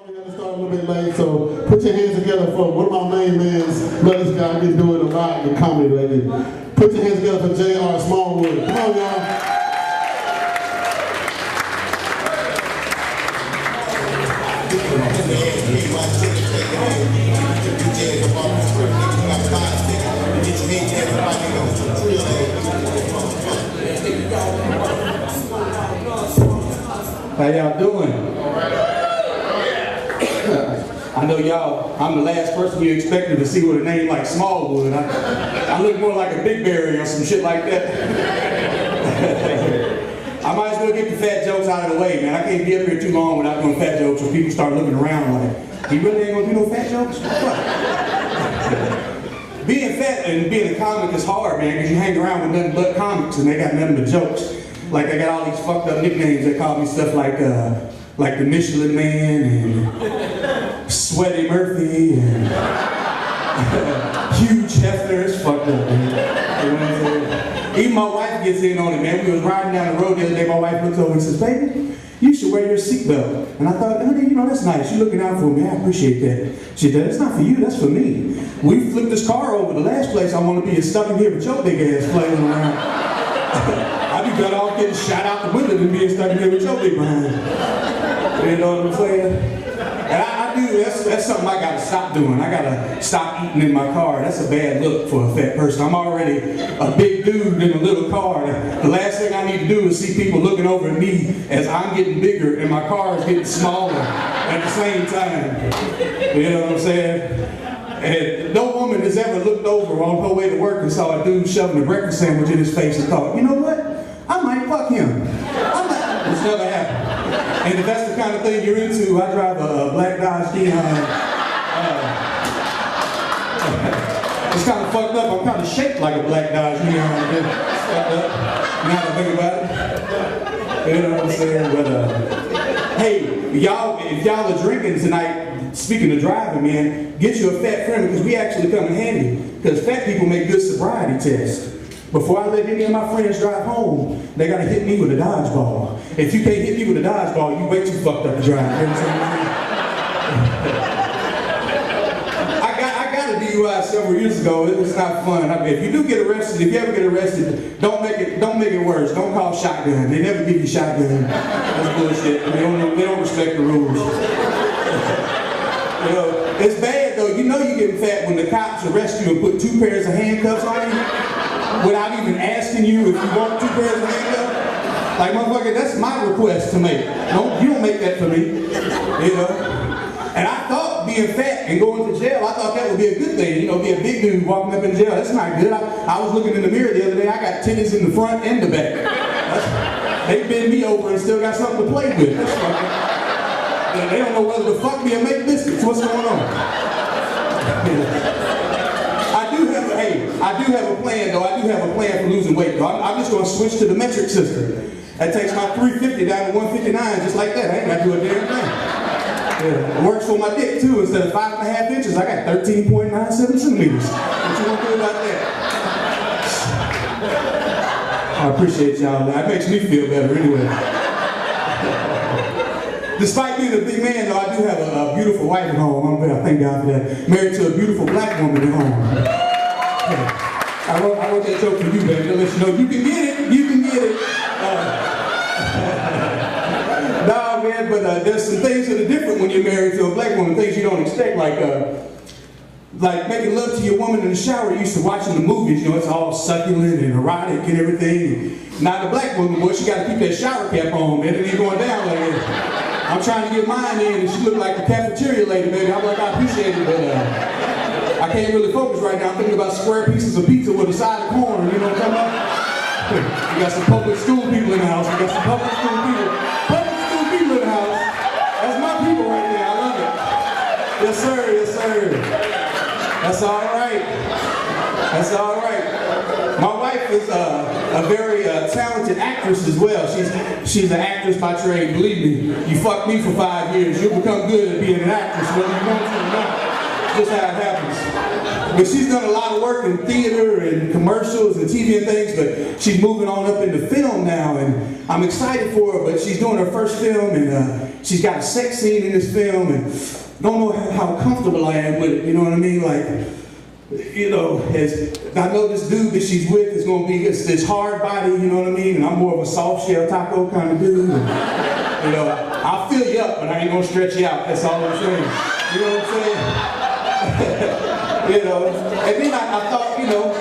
We got to start a little bit late, so put your hands together for one of my main mans. Love this guy, he's doing a lot in comedy lately. Put your hands together for J.R. Smallwood. Come on, y'all. How y'all doing? I know y'all, I'm the last person you expected to see with a name like Smallwood. I look more like a Big Berry or some shit like that. I might as well get the fat jokes out of the way, man. I can't be up here too long without doing fat jokes when people start looking around like, he really ain't gonna do no fat jokes? Being fat and being a comic is hard, man, because you hang around with nothing but comics and they got nothing but jokes. Like they got all these fucked up nicknames. They call me stuff like the Michelin Man and Sweaty Murphy and Huge Hefner. It's fucked up, man. Even my wife gets in on it, man. We was riding down the road the other day. My wife looks over and says, "Baby, you should wear your seatbelt." And I thought, honey, you know, that's nice. You're looking out for me. I appreciate that. She said, "It's not for you. That's for me. We flipped this car over. The last place I want to be is stuck in here with your big ass playing around." I'd be better off getting shot out the window than being stuck in here with your big behind. You know what I'm saying? And I do, that's something I gotta stop doing. I gotta stop eating in my car. That's a bad look for a fat person. I'm already a big dude in a little car. The last thing I need to do is see people looking over at me as I'm getting bigger and my car is getting smaller at the same time. You know what I'm saying? And no woman has ever looked over on her way to work and saw a dude shoving a breakfast sandwich in his face and thought, you know what? I might fuck him. It's never happened. And if that's the kind of thing you're into, I drive a black Dodge Neon. It's kind of fucked up. I'm kind of shaped like a black Dodge Neon. It's fucked up. Now that I think about it. You know what I'm saying? But hey, y'all, if y'all are drinking tonight, speaking of driving, man, get you a fat friend because we actually come in handy. Because fat people make good sobriety tests. Before I let any of my friends drive home, they gotta hit me with a dodgeball. If you can't hit me with a dodgeball, you way too fucked up to drive. You know what I'm saying? I got a DUI several years ago. It was not fun. I mean, if you do get arrested, if you ever get arrested, don't make it worse. Don't call shotgun. They never give you shotgun. That's bullshit. They don't respect the rules. You know, it's bad though. You know you're getting fat when the cops arrest you and put 2 pairs of handcuffs on you without even asking you if you want 2 pairs of handcuffs. Like, motherfucker, that's my request to make. You don't make that for me. You know? And I thought being fat and going to jail, I thought that would be a good thing. You know, be a big dude walking up in jail. That's not good. I was looking in the mirror the other day. I got titties in the front and the back. They bend me over and still got something to play with. That's fucking. They don't know whether to fuck me or make biscuits. What's going on? I do have a plan though. I do have a plan for losing weight though. I'm just going to switch to the metric system. That takes my 350 down to 159 just like that. I ain't got to do a damn thing. Yeah. It works for my dick too. Instead of 5.5 inches, I got 13.97 centimeters. What you want to do about that? I appreciate y'all. That makes me feel better anyway. Despite being a big man though, I do have a beautiful wife at home. I thank God for that. Married to a beautiful black woman at home. I wrote that joke for you, baby, to let you know you can get it, you can get it. Nah, man, but there's some things that are different when you're married to a black woman, things you don't expect, like making love to your woman in the shower. You're used to watching the movies, you know, it's all succulent and erotic and everything. Now the black woman, boy, she got to keep that shower cap on, man, it ain't going down like that. I'm trying to get mine in and she looked like the cafeteria lady, baby. I'm like, I appreciate it, but I can't really focus right now. I'm thinking about square pieces of pizza with a side of corn, you know what I'm talking about? We got some public school people in the house. We got some public school people. Public school people in the house. That's my people right there. I love it. Yes, sir. Yes, sir. That's all right. That's all right. My wife is a very talented actress as well. She's an actress by trade. Believe me, you fuck me for 5 years, you'll become good at being an actress, whether you want to or not. Just how it happens. But she's done a lot of work in theater and commercials and TV and things, but she's moving on up into film now, and I'm excited for her, but she's doing her first film, and she's got a sex scene in this film, and don't know how comfortable I am with it, you know what I mean? Like, you know, I know this dude that she's with is going to be this hard body, you know what I mean? And I'm more of a soft shell taco kind of dude. And, you know, I'll fill you up, but I ain't going to stretch you out. That's all I'm saying. You know what I'm saying? You know, and then I thought, you know,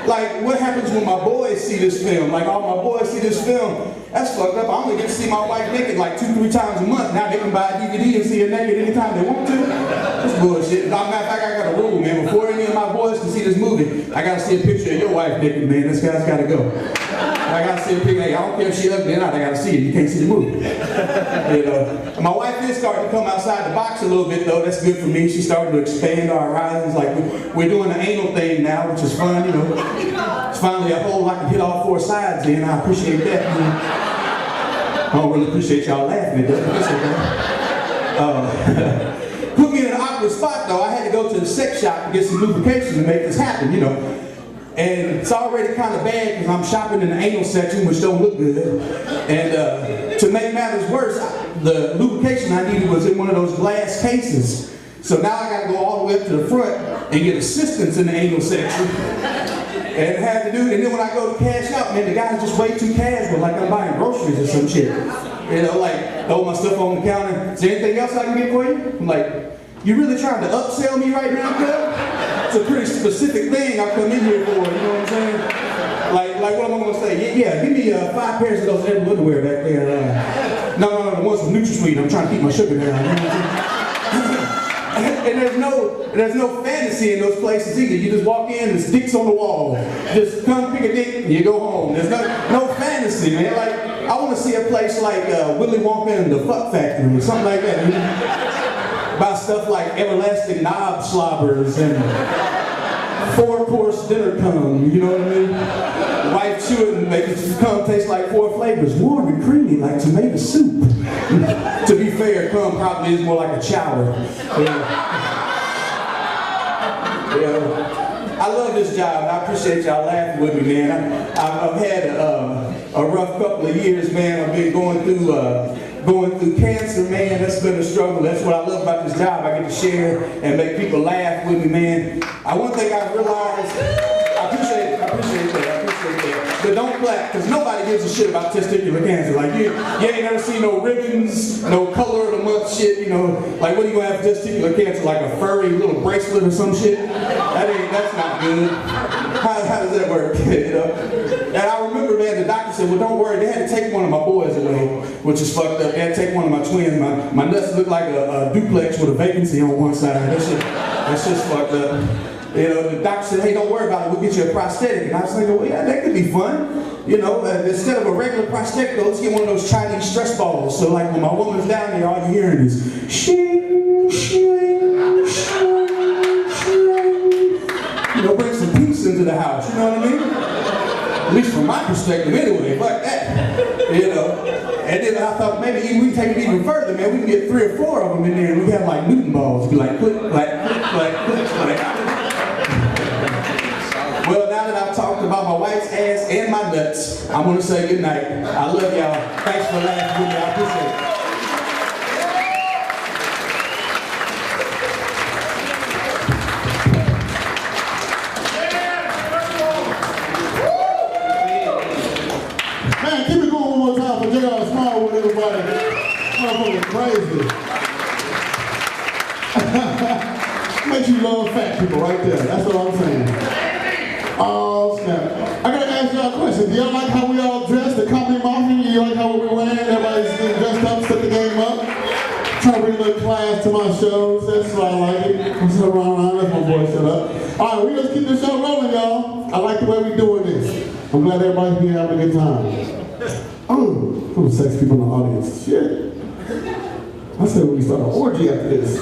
like, what happens when my boys see this film? Like, all my boys see this film, that's fucked up. I only get to see my wife naked like 2-3 times a month. Now they can buy a DVD and see her naked anytime they want to. That's bullshit. Matter of fact, I got a rule, man. Before any of my boys can see this movie, I gotta see a picture of your wife naked, man. This guy's gotta go. I gotta see a picture. Hey, I don't care if she's ugly or not. I gotta see it. You can't see the movie. You know. My wife is starting to come outside the box a little bit, though. That's good for me. She's starting to expand our horizons. Like, we're doing the anal thing now, which is fun, you know. It's finally a hole I can hit all 4 sides in. I appreciate that. You know. I don't really appreciate y'all laughing at that. Put me in an awkward spot, though. I had to go to the sex shop to get some lubrication to make this happen, you know. And it's already kind of bad because I'm shopping in the anal section, which don't look good. And to make matters worse, the lubrication I needed was in one of those glass cases. So now I got to go all the way up to the front and get assistance in the anal section. And have to do it. And then when I go to cash out, man, the guy's just way too casual, like I'm buying groceries or some shit. You know, like, throw my stuff on the counter. Is there anything else I can get for you? I'm like, you really trying to upsell me right now, cuz? It's a pretty specific thing I come in here for, you know what I'm saying? Like what am I going to say? Yeah, give me 5 pairs of those edible underwear back there. No, the ones from NutraSweet. I'm trying to keep my sugar down. You know what I'm saying? And there's no fantasy in those places either. You just walk in, there's dicks on the wall. Just come pick a dick and you go home. There's no fantasy, man. Like, I want to see a place like Willy Wonka and the Fuck Factory or something like that. Buy stuff like everlasting knob slobbers and 4-course dinner cum, you know what I mean? Wife chew it and make it cum taste like 4 flavors. Warm and creamy like tomato soup. To be fair, cum probably is more like a chowder. Yeah. I love this job. I appreciate y'all laughing with me, man. I've had a rough couple of years, man. I've been going through cancer, man. That's been a struggle. That's what I love about this job. I get to share and make people laugh with me, man. One thing I realized, I appreciate that. But don't clap, because nobody gives a shit about testicular cancer. Like, you ain't never seen no ribbons, no color of the month shit, you know. Like, what are you gonna have testicular cancer? Like a furry little bracelet or some shit? That's not good. How does that work? You know? And I remember, man, the doctor said, well, don't worry, they had to take one of my boys away, which is fucked up. They had to take one of my twins. My nuts look like a duplex with a vacancy on one side. That's just fucked up. You know, the doctor said, hey, don't worry about it, we'll get you a prosthetic. And I was thinking, well, yeah, that could be fun. You know, instead of a regular prosthetic, let's get one of those Chinese stress balls. So like when my woman's down there, all you're hearing is shing, shing, shing, shing. You know, bring some peace into the house, you know what I mean? At least from my perspective anyway, fuck that. You know. And then I thought maybe we can take it even further, man. We can get 3 or 4 of them in there and we have like Newton balls. Be like, click, like. Well, now that I've talked about my wife's ass and my nuts, I'm going to say good night. I love y'all. Thanks for laughing with me. I appreciate it. Man, keep it going one more time for J.R. Smallwood, everybody. Motherfucking crazy. Makes you love fat people right there. That's what I'm saying. Oh, snap. I gotta ask y'all a question. Do y'all like how we all dressed? The comedy Mafia? Do you like how we're wearing? Everybody's getting dressed up, set the game up. Trying to bring a little class to my shows. That's why I like it. I'm so around. Let my boy shut up. All right, we just keep the show rolling, y'all. I like the way we're doing this. I'm glad everybody's here having a good time. Oh, some sex people in the audience. Shit. I said we start an orgy after this.